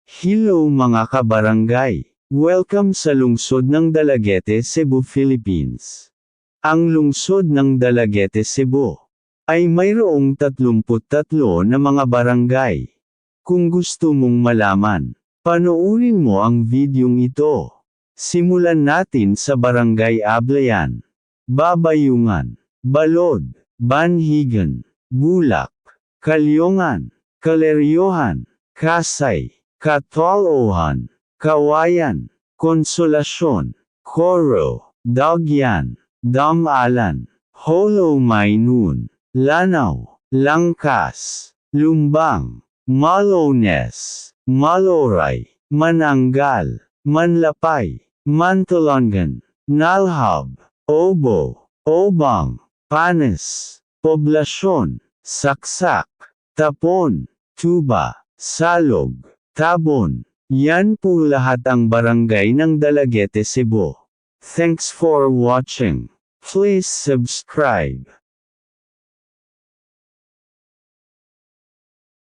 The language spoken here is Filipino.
Hello mga kabarangay! Welcome sa lungsod ng Dalaguete, Cebu, Philippines. Ang lungsod ng Dalaguete, Cebu ay mayroong 33 na mga barangay. Kung gusto mong malaman, panoorin mo ang videong ito. Simulan natin sa Barangay Ablayan, Babayungan, Balod, Banhigan, Bulak, Kalyongan, Kaleryohan, Kasay, Catalohan, Kawayan, Konsolasyon, Coro, Dagyan, Damalan, Holo Mainun, Lanao, Langkas, Lumbang, Malones, Maloray, Manangal, Manlapay, Mantalangan, Nalhab, Obo, Obang, Panes, Poblasyon, Saksak, Tapon, Tuba, Salog, Tabon. Yan po lahat ang barangay ng Dalaguete, Cebu. Thanks for watching. Please subscribe.